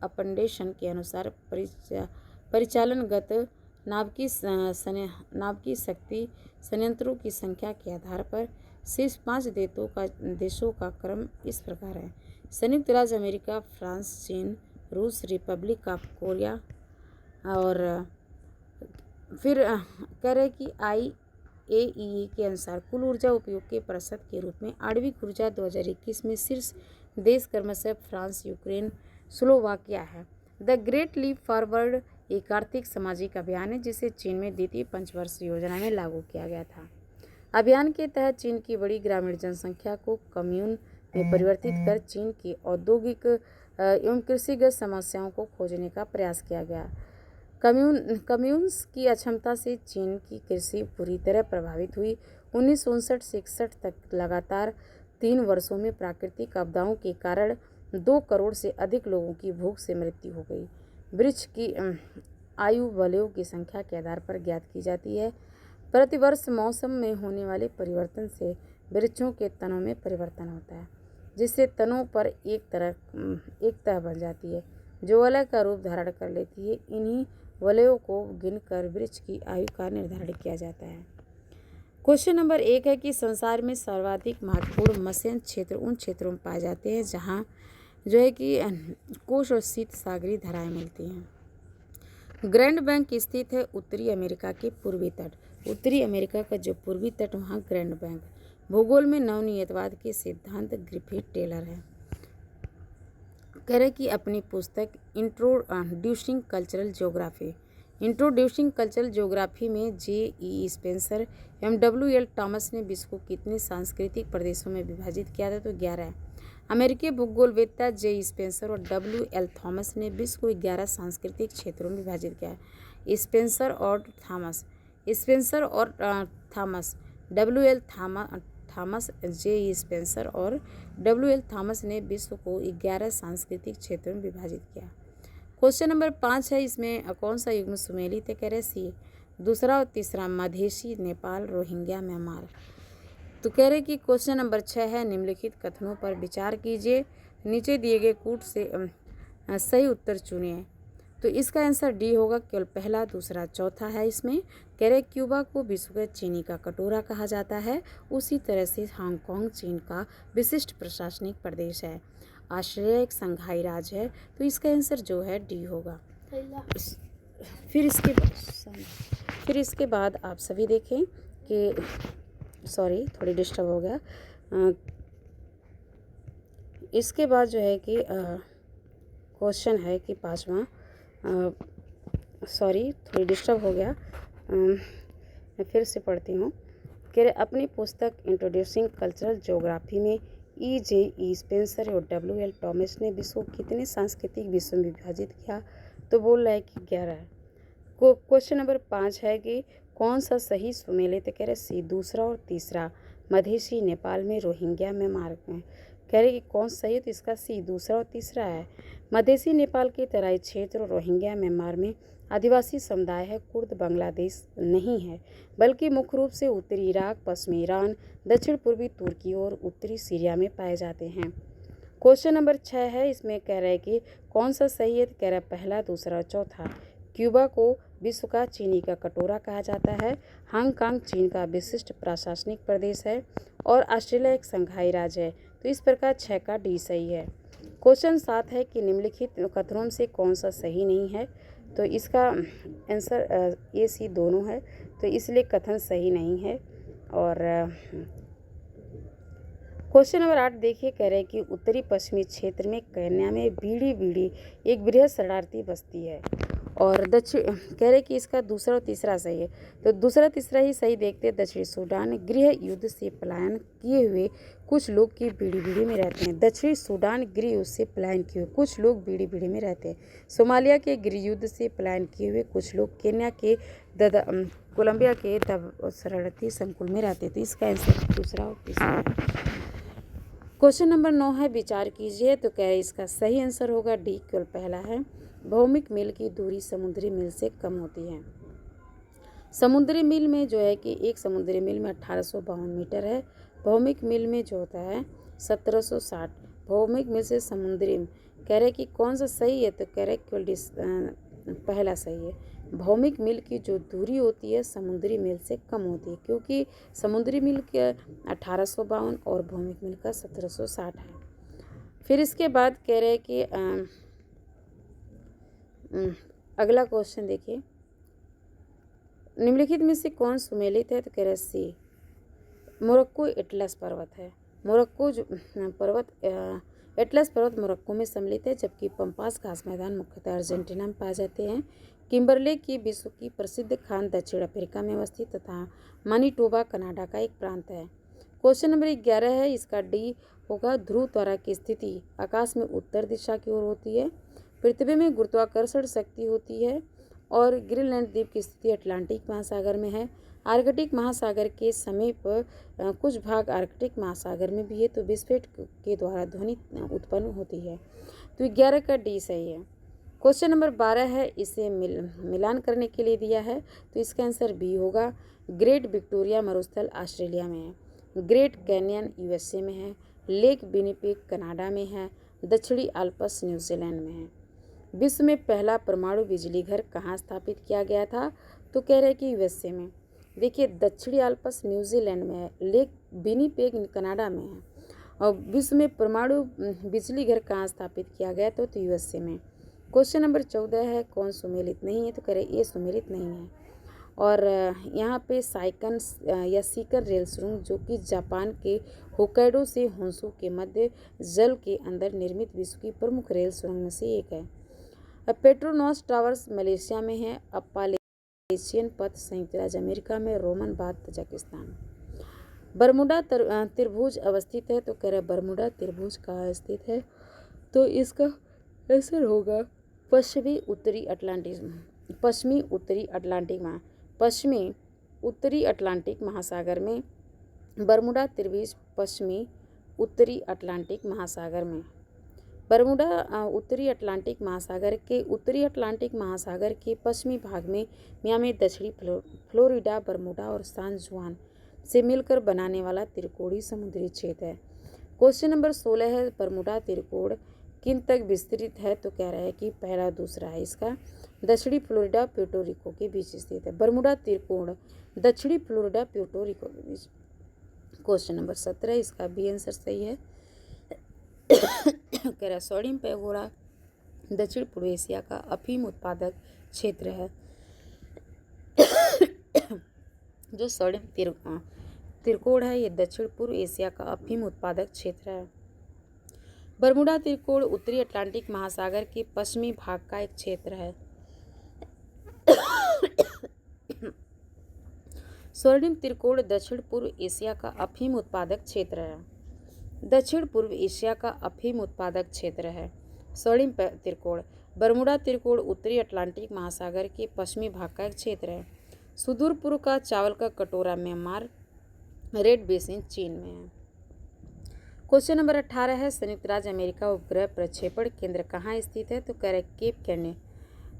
अपडेशन के अनुसार परिचालनगत नाभिकीय शक्ति संयंत्रों की संख्या के आधार पर शीर्ष 5 देशों का क्रम इस प्रकार है: संयुक्त राज्य अमेरिका, फ्रांस, चीन, रूस, रिपब्लिक ऑफ कोरिया। और फिर कह रहे कि IAEA के अनुसार कुल ऊर्जा उपयोग के प्रतिशत के रूप में आणविक ऊर्जा 2021 में शीर्ष देश क्रमशः फ्रांस, यूक्रेन, स्लोवाकिया है। द ग्रेट लीप फॉरवर्ड एक आर्थिक सामाजिक अभियान है जिसे चीन में द्वितीय पंचवर्षीय योजना में लागू किया गया था। अभियान के तहत चीन की बड़ी ग्रामीण जनसंख्या को कम्यून में परिवर्तित कर चीन की औद्योगिक एवं कृषिगत समस्याओं को खोजने का प्रयास किया गया। कम्यून्स की अक्षमता से चीन की कृषि बुरी तरह प्रभावित हुई। 1959 से 61 तक लगातार 3 वर्षों में प्राकृतिक आपदाओं के कारण 2 करोड़ से अधिक लोगों की भूख से मृत्यु हो गई। वृक्ष की आयु वलयों की संख्या के आधार पर ज्ञात की जाती है। प्रतिवर्ष मौसम में होने वाले परिवर्तन से वृक्षों के तनों में परिवर्तन होता है, जिससे तनों पर एक तह बन जाती है जो वलय का रूप धारण कर लेती है। इन्हीं वलयों को गिनकर वृक्ष की आयु का निर्धारण किया जाता है। क्वेश्चन नंबर 1 है कि संसार में सर्वाधिक महत्वपूर्ण मत्स्य क्षेत्र उन क्षेत्रों में पाए जाते हैं जहाँ जो है कि कोष और शीत सागरीय धाराएं मिलती हैं। ग्रैंड बैंक स्थित है उत्तरी अमेरिका के पूर्वी तट। उत्तरी अमेरिका का जो पूर्वी तट वहाँ ग्रैंड बैंक। भूगोल में नवनियतवाद के सिद्धांत ग्रिफिथ टेलर है। कह रहे कि अपनी पुस्तक इंट्रोड्यूसिंग कल्चरल ज्योग्राफी में J.E. स्पेंसर एवं W.L. टॉमस ने विश्व को कितने सांस्कृतिक प्रदेशों में विभाजित किया था? तो 11 है। अमेरिकी भूगोलवेत्ता J.E. स्पेंसर और W.L. थॉमस ने विश्व को 11 सांस्कृतिक क्षेत्रों में विभाजित किया है। स्पेंसर और Thomas W.L. Thomas J.E. Spencer और W.L. थॉमस ने विश्व को 11 सांस्कृतिक क्षेत्रों में विभाजित किया। क्वेश्चन नंबर 5 है, इसमें कौन सा युग्म सुमेलित है? कह रहे सी। दूसरा और तीसरा मधेसी, नेपाल, रोहिंग्या, म्यांमार। तो कह रहे कि क्वेश्चन नंबर 6 है, निम्नलिखित कथनों पर विचार कीजिए, नीचे दिए गए कूट से सही उत्तर चुनिए। तो इसका आंसर डी होगा, केवल पहला, दूसरा, चौथा है। इसमें कह रहे क्यूबा को विश्व का चीनी का कटोरा कहा जाता है। उसी तरह से हांगकांग चीन का विशिष्ट प्रशासनिक प्रदेश है। ऑस्ट्रेलिया एक संघाई राज्य है। तो इसका आंसर जो है डी होगा। फिर इसके बाद आप सभी देखें कि सॉरी थोड़ी डिस्टर्ब हो गया। इसके बाद जो है कि क्वेश्चन है कि 5वां, सॉरी थोड़ी डिस्टर्ब हो गया, मैं फिर से पढ़ती हूँ। कह रहे अपनी पुस्तक इंट्रोड्यूसिंग कल्चरल ज्योग्राफी में E.J.E. स्पेंसर और W.L. टॉमस ने विश्व को कितने सांस्कृतिक विश्व में विभाजित किया? तो बोल रहा है कि 11 है। क्वेश्चन नंबर 5 है कि कौन सा सही सुमेलित? कह रहे सी, दूसरा और तीसरा, मधेसी, नेपाल में, रोहिंग्या, म्यांमार में। कह रहे कि कौन सही है? तो इसका सी, दूसरा और तीसरा है। मधेसी नेपाल के तराई क्षेत्र और रोहिंग्या म्यांमार में आदिवासी समुदाय है। कुर्द बांग्लादेश नहीं है, बल्कि मुख्य रूप से उत्तरी इराक, पश्चिमी ईरान, दक्षिण पूर्वी तुर्की और उत्तरी सीरिया में पाए जाते हैं। क्वेश्चन नंबर 6 है, इसमें कह रहे हैं कि कौन सा सही है? तो कह रहा है पहला, दूसरा और चौथा। क्यूबा को विश्व का चीनी का कटोरा कहा जाता है। हांगकांग चीन का विशिष्ट प्रशासनिक प्रदेश है और ऑस्ट्रेलिया एक संघाई राज्य है। तो इस प्रकार 6 का डी सही है। क्वेश्चन 7 है कि निम्नलिखित कथनों से कौन सा सही नहीं है। तो इसका आंसर ए सी दोनों है, तो इसलिए कथन सही नहीं है। और क्वेश्चन नंबर 8 देखिए, कह रहे हैं कि उत्तरी पश्चिमी क्षेत्र में केन्या में बीड़ी बीड़ी एक बृहद शरणार्थी बस्ती है। और दक्षिण कह रहे हैं कि इसका दूसरा और तीसरा सही है, तो दूसरा तीसरा ही सही देखते हैं। दक्षिणी सूडान गृह युद्ध से पलायन किए हुए कुछ लोग की बीड़ी बीड़ी में रहते हैं। दक्षिणी सूडान गृह युद्ध से पलायन किए हुए कुछ लोग बीड़ी बीड़ी में रहते हैं। सोमालिया के गृह युद्ध से पलायन किए हुए कुछ लोग केन्या के कोलंबिया के शरणार्थी संकुल में रहते हैं। तो इसका आंसर दूसरा और तीसरा। क्वेश्चन नंबर 9 है, विचार कीजिए। तो कह रहे इसका सही आंसर होगा डी, केवल पहला है। भौमिक मील की दूरी समुद्री मील से कम होती है। समुद्री मील में जो है कि एक समुद्री मील में 1852 मीटर है। भौमिक मील में जो होता है 1760। भौमिक मील से समुद्री कह रहे कि कौन सा सही है। तो कह रहे केवल पहला सही है। भौमिक मील की जो दूरी होती है समुद्री मील से कम होती है, क्योंकि समुद्री मील के 1852 और भौमिक मील का 1760 है। फिर इसके बाद कह रहे कि अगला क्वेश्चन देखिए, निम्नलिखित में से कौन सुमेलित है। तो कह रहे सी, मोरक्को एटलस पर्वत है। मोरक्को जो पर्वत एटलस पर्वत मोरक्को में सम्मिलित है, जबकि पंपास घास मैदान मुख्यतः अर्जेंटीना में पाए जाते हैं। किम्बरले की विश्व की प्रसिद्ध खान दक्षिण अफ्रीका में अवस्थित तथा मैनिटोबा कनाडा का एक प्रांत है। क्वेश्चन नंबर 11 है, इसका डी होगा। ध्रुव तारा की स्थिति आकाश में उत्तर दिशा की ओर होती है। पृथ्वी में गुरुत्वाकर्षण शक्ति होती है। और ग्रीनलैंड द्वीप की स्थिति अटलांटिक महासागर में है। आर्कटिक महासागर के समीप कुछ भाग आर्कटिक महासागर में भी है। तो विस्फोट के द्वारा ध्वनि उत्पन्न होती है। तो 11 का डी सही है। क्वेश्चन नंबर 12 है, इसे मिलान करने के लिए दिया है। तो इसका आंसर बी होगा। ग्रेट विक्टोरिया मरुस्थल ऑस्ट्रेलिया में है। ग्रेट कैनियन यूएसए में है। लेक विनिपेग कनाडा में है। दक्षिणी आल्प्स न्यूजीलैंड में है। विश्व में पहला परमाणु बिजली घर कहाँ स्थापित किया गया था। तो कह रहे हैं कि यूएसए में। देखिए, दक्षिणी आल्प्स न्यूजीलैंड में है। लेक विनिपेग कनाडा में है। और विश्व में परमाणु बिजली घर कहाँ स्थापित किया गया तो यूएसए में। क्वेश्चन नंबर 14 है, कौन सुमेलित नहीं है। तो कह रहे ये सुमेलित नहीं है। और यहाँ पे साइकन या सीकन रेल सुरंग, जो कि जापान के होक्काइडो से होन्शु के मध्य जल के अंदर निर्मित विश्व की प्रमुख रेल सुरंग में से एक है। पेट्रोनॉस टावर्स मलेशिया में है। अपालेशियन पथ संयुक्त राज्य अमेरिका में। Roman bath Tajikistan. बरमुडा त्रिभुज अवस्थित है। तो कह रहे बरमुडा त्रिभुज कहाँ स्थित है। तो इसका आंसर होगा पश्चिमी उत्तरी उत्तरी अटलांटिक महासागर में। बरमुडा त्रिभुज पश्चिमी उत्तरी अटलांटिक महासागर में। बरमुडा उत्तरी अटलांटिक महासागर के पश्चिमी भाग में मियामी, दक्षिणी फ्लोरिडा, बरमुडा और सान जुआन से मिलकर बनाने वाला त्रिकोणीय समुद्री क्षेत्र है। क्वेश्चन नंबर 16 है, बरमुडा त्रिकोण किन तक विस्तृत है। तो कह रहा है कि पहला दूसरा है इसका। दक्षिणी फ्लोरिडा प्यूर्टो रिको के बीच स्थित है। बरमुडा त्रिकोण दक्षिणी फ्लोरिडा प्यूर्टो रिको के बीच। क्वेश्चन नंबर 17, इसका बी आंसर सही है। कह रहा सोडियम पैगोडा दक्षिण पूर्व एशिया का अफीम उत्पादक क्षेत्र है। जो सोडियम त्रिकोण है, ये दक्षिण पूर्व एशिया का अफीम उत्पादक क्षेत्र है। बरमुडा त्रिकोण उत्तरी अटलांटिक महासागर के पश्चिमी भाग का एक क्षेत्र है। स्वर्णिम त्रिकोण दक्षिण पूर्व एशिया का अफीम उत्पादक क्षेत्र है। दक्षिण पूर्व एशिया का अफीम उत्पादक क्षेत्र है स्वर्णिम त्रिकोण। बरमुडा त्रिकोण उत्तरी अटलांटिक महासागर के पश्चिमी भाग का एक क्षेत्र है। सुदूर पूर्व का चावल का कटोरा म्यांमार, रेड बेसिन चीन में है। क्वेश्चन नंबर 18 है, संयुक्त राज्य अमेरिका उपग्रह प्रक्षेपण केंद्र कहाँ स्थित है। तो कह रहे केप कैंडी।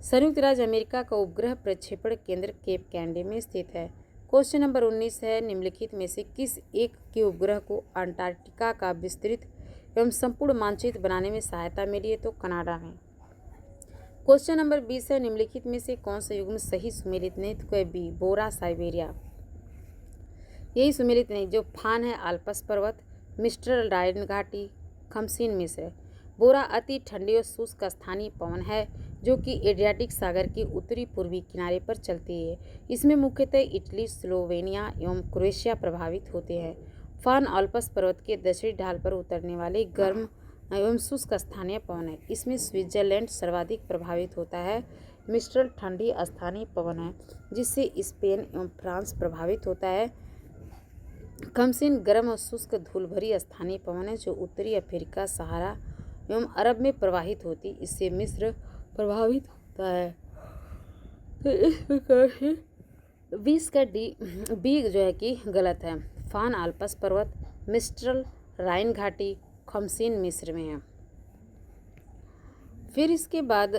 संयुक्त राज्य अमेरिका का उपग्रह प्रक्षेपण केंद्र केप कैंडी में स्थित है। क्वेश्चन नंबर 19 है, निम्नलिखित में से किस एक के उपग्रह को अंटार्कटिका का विस्तृत एवं संपूर्ण मानचित्र बनाने में सहायता मिली है। तो कनाडा में। क्वेश्चन नंबर 20 है, निम्नलिखित में से कौन सा युग्म सही सुमेलित नहीं। तो कह बी, बोरा साइबेरिया यही सुमेलित नहीं। जो फान है आल्प्स पर्वत, मिस्टर रायन घाटी, खमसीन मिस्र। बोरा अति ठंडी और शुष्क स्थानीय पवन है जो कि एड्रियाटिक सागर के उत्तरी पूर्वी किनारे पर चलती है। इसमें मुख्यतः इटली, स्लोवेनिया एवं क्रोएशिया प्रभावित होते हैं। फान आल्प्स पर्वत के दक्षिणी ढाल पर उतरने वाले गर्म एवं शुष्क स्थानीय पवन है। इसमें स्विट्जरलैंड सर्वाधिक प्रभावित होता है। मिस्ट्रल ठंडी स्थानीय पवन है जिससे स्पेन एवं फ्रांस प्रभावित होता है। खमसीन गर्म और शुष्क धूल भरी स्थानीय पवन है जो उत्तरी अफ्रीका, सहारा एवं अरब में प्रवाहित होती, इससे मिस्र प्रभावित होता है। तो इस प्रकार से 20 का बी जो है कि गलत है। फान आल्प्स पर्वत, मिस्ट्रल, राइन घाटी, खमसीन मिस्र में है। फिर इसके बाद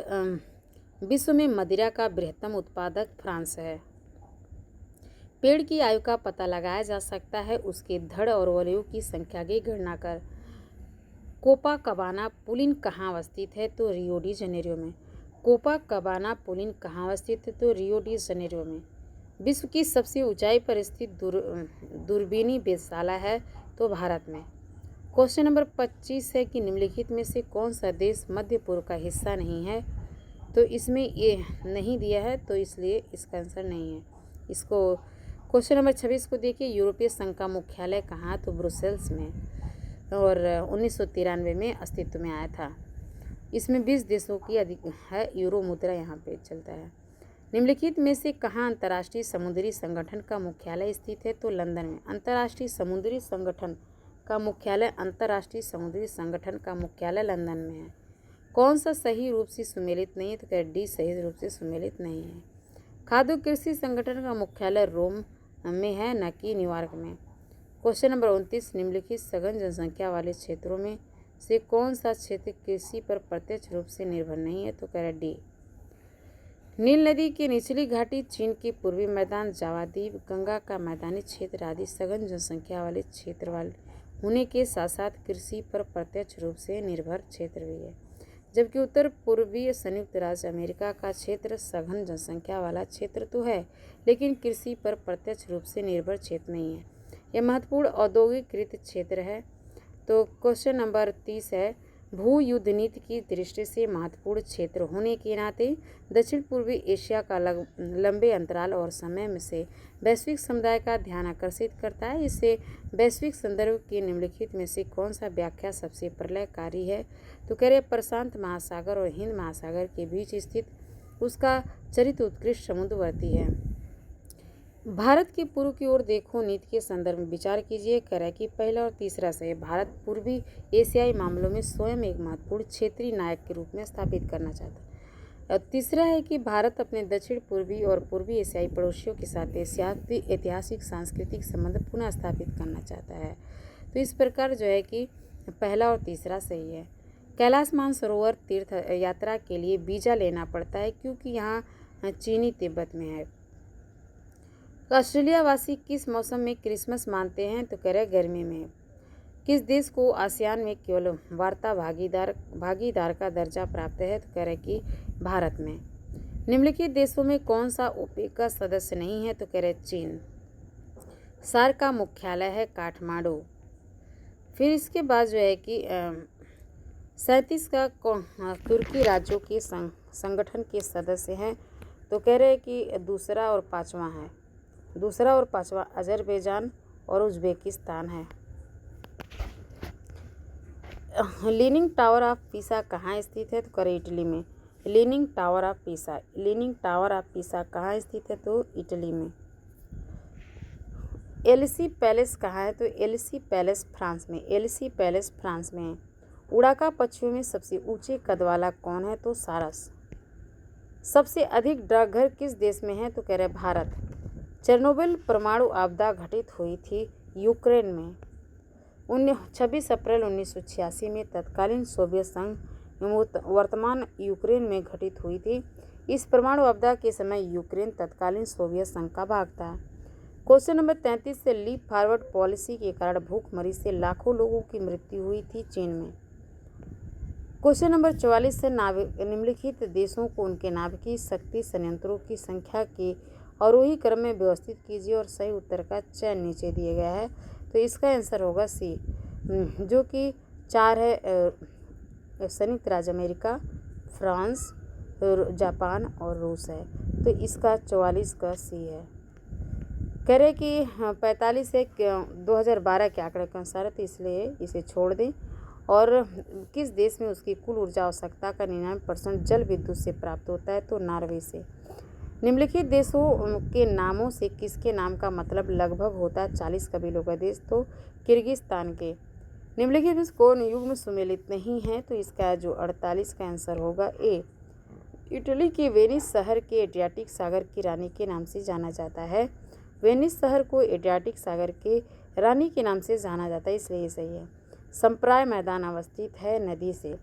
विश्व में मदिरा का बृहत्तम उत्पादक फ्रांस है। पेड़ की आयु का पता लगाया जा सकता है उसके धड़ और वलयों की संख्या की गणना कर। कोपाकबाना पुलिन कहाँ अवस्थित है? तो रियो डी जनेरियो में। कोपाकबाना पुलिन कहाँ अवस्थित है? तो रियो डी जनेरियो में। विश्व की सबसे ऊंचाई पर स्थित दूरबीनी वेधशाला है? तो भारत में। क्वेश्चन नंबर 25 है कि निम्नलिखित में से कौन सा देश मध्य पूर्व का हिस्सा नहीं है? तो इसमें ये नहीं दिया है तो इसलिए इसका आंसर नहीं है। इसको क्वेश्चन नंबर 26 को देखिए, यूरोपीय संघ का मुख्यालय कहाँ? तो ब्रुसेल्स में, और 1993 में अस्तित्व में आया था। इसमें 20 देशों की अधिक है, यूरो मुद्रा यहाँ पे चलता है। निम्नलिखित में से कहाँ अंतर्राष्ट्रीय समुद्री संगठन का मुख्यालय स्थित है? तो लंदन में। अंतर्राष्ट्रीय समुद्री संगठन का मुख्यालय लंदन में है। कौन सा सही रूप से सुमेलित नहीं है? तो डी सही रूप से सुमेलित नहीं है। खाद्य कृषि संगठन का मुख्यालय रोम में है, न कि न्यूयॉर्क में। क्वेश्चन नंबर 29, निम्नलिखित सघन जनसंख्या वाले क्षेत्रों में से कौन सा क्षेत्र कृषि पर प्रत्यक्ष रूप से निर्भर नहीं है? तो डी। नील नदी की निचली घाटी, चीन के पूर्वी मैदान, जावा द्वीप, गंगा का मैदानी क्षेत्र आदि सघन जनसंख्या वाले क्षेत्र वाले होने के साथ साथ कृषि पर प्रत्यक्ष रूप से निर्भर क्षेत्र भी है। जबकि उत्तर पूर्वीय संयुक्त राज्य अमेरिका का क्षेत्र सघन जनसंख्या वाला क्षेत्र तो है लेकिन कृषि पर प्रत्यक्ष रूप से निर्भर क्षेत्र नहीं है। यह महत्वपूर्ण औद्योगिकृत क्षेत्र है। तो क्वेश्चन नंबर 30 है, भू युद्ध नीति की दृष्टि से महत्वपूर्ण क्षेत्र होने के नाते दक्षिण पूर्वी एशिया का लंबे अंतराल और समय में से वैश्विक समुदाय का ध्यान आकर्षित करता है। इससे वैश्विक संदर्भ के निम्नलिखित में से कौन सा व्याख्या सबसे प्रलयकारी है? तो कह रहे प्रशांत महासागर और हिंद महासागर के बीच स्थित उसका चरित्र उत्कृष्ट समुद्रवर्ती है। भारत के पूर्व की ओर देखो नीति के संदर्भ में विचार कीजिए। कह रहा है कि पहला और तीसरा से भारत पूर्वी एशियाई मामलों में स्वयं एक महत्वपूर्ण क्षेत्रीय नायक के रूप में स्थापित करना चाहता है। और तीसरा है कि भारत अपने दक्षिण पूर्वी और पूर्वी एशियाई पड़ोसियों के साथ ऐतिहासिक सांस्कृतिक संबंध पुनः स्थापित करना चाहता है। तो इस प्रकार जो है कि पहला और तीसरा सही है। कैलाश मानसरोवर तीर्थ यात्रा के लिए वीजा लेना पड़ता है क्योंकि यहाँ चीनी तिब्बत में है। ऑस्ट्रेलिया वासी किस मौसम में क्रिसमस मानते हैं? तो कह रहे गर्मी में। किस देश को आसियान में केवल वार्ता भागीदार का दर्जा प्राप्त है? तो कह रहे कि भारत में। निम्नलिखित देशों में कौन सा ओपेक का सदस्य नहीं है? तो कह रहे चीन। सार्क का मुख्यालय है काठमांडू। फिर इसके बाद जो है कि 37 का तुर्की राज्यों के संगठन के सदस्य हैं। तो कह रहे कि दूसरा और पांचवा अजरबैजान और उज्बेकिस्तान है। लीनिंग टावर ऑफ पीसा कहाँ स्थित है? तो करे इटली में। लीनिंग टावर ऑफ पीसा कहाँ स्थित है? तो इटली में। एलिसी पैलेस कहाँ है? तो एलिसी पैलेस फ्रांस में है। उड़ाका पक्षियों में सबसे ऊंचे कद वाला कौन है? तो सारस। सबसे अधिक डाकघर किस देश में है? तो कह रहे भारत। चेरनोबिल परमाणु आपदा घटित हुई थी यूक्रेन में 26 अप्रैल 1986 में तत्कालीन सोवियत संघ वर्तमान यूक्रेन में घटित हुई थी। इस परमाणु आपदा के समय यूक्रेन तत्कालीन सोवियत संघ का भाग था। क्वेश्चन नंबर 33 से लीप फॉरवर्ड पॉलिसी के कारण भूखमरी से लाखों लोगों की मृत्यु हुई थी चीन में। क्वेश्चन नंबर 44 से निम्नलिखित देशों को उनके नाभिकीय शक्ति संयंत्रों की संख्या के आरोही क्रम में व्यवस्थित कीजिए और सही उत्तर का चयन नीचे दिया गया है। तो इसका आंसर होगा सी, जो कि 4 है संयुक्त राज्य अमेरिका, फ्रांस, जापान और रूस है। तो इसका 44 का सी है। कह रहे कि 45 एक 2012 के आंकड़े के अनुसार है, तो इसलिए इसे छोड़ दें। और किस देश में उसकी कुल ऊर्जा आवश्यकता का 99% जल विद्युत से प्राप्त होता है, तो नॉर्वे से। निम्नलिखित देशों के नामों से किसके नाम का मतलब लगभग होता है 40 कबीलों का देश, तो किर्गिस्तान के। निम्नलिखित में कौन युग्म सुमेलित नहीं है, तो इसका जो 48 का आंसर होगा ए। इटली के वेनिस शहर के एड्रियाटिक सागर की रानी के नाम से जाना जाता है। वेनिस शहर को एड्रियाटिक सागर के रानी के नाम से जाना जाता है, इसलिए ये सही है। संप्राय मैदान अवस्थित है नदी से।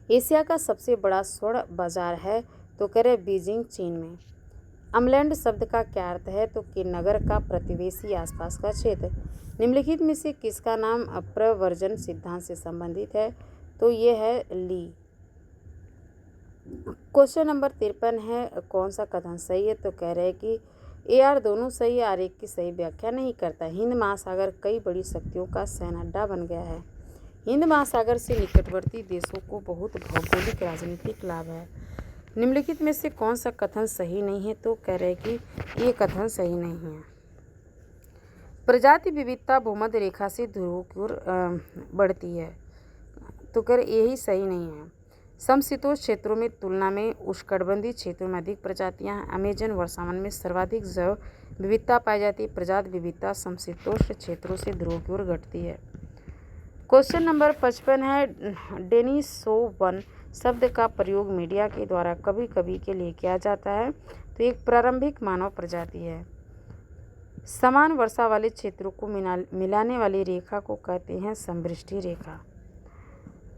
एशिया का सबसे बड़ा स्वर्ण बाजार है, तो कह रहे बीजिंग चीन में। अमलैंड शब्द का क्या अर्थ है, तो कि नगर का प्रतिवेशी आसपास का क्षेत्र। निम्नलिखित में से किसका नाम प्रव्रजन सिद्धांत से संबंधित है, तो ये है ली। क्वेश्चन नंबर 53 है, कौन सा कथन सही है, तो कह रहे हैं कि ए आर दोनों सही, आर एक की सही व्याख्या नहीं करता। हिंद महासागर कई बड़ी शक्तियों का सैन्य अड्डा बन गया है। हिंद महासागर से निकटवर्ती देशों को बहुत भौगोलिक राजनीतिक लाभ है। निम्नलिखित में से कौन सा कथन सही नहीं है, तो कह रहे हैं कि ये कथन सही नहीं है। प्रजाति विविधता भूमध्य रेखा से ध्रुव की ओर बढ़ती है, तो कह रहे यही सही नहीं है। समशीतोष्ण क्षेत्रों में तुलना में उष्णकटिबंधीय क्षेत्रों में अधिक प्रजातियां हैं। अमेजन वर्षावन में सर्वाधिक जैव विविधता पाई जाती है। प्रजाति विविधता समशीतोष्ण क्षेत्रों से ध्रुव की ओर घटती है। क्वेश्चन नंबर 55 है, डेनिसोवन शब्द का प्रयोग मीडिया के द्वारा कभी कभी के लिए किया जाता है, तो एक प्रारंभिक मानव प्रजाति है। समान वर्षा वाले क्षेत्रों को मिलाने वाली रेखा को कहते हैं समवृष्टि रेखा।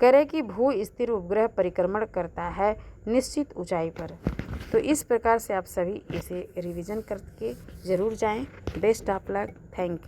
कह रहे कि भू स्थिर उपग्रह परिक्रमण करता है निश्चित ऊंचाई पर। तो इस प्रकार से आप सभी इसे रिवीजन करके ज़रूर जाएं। Best of luck. Thank you.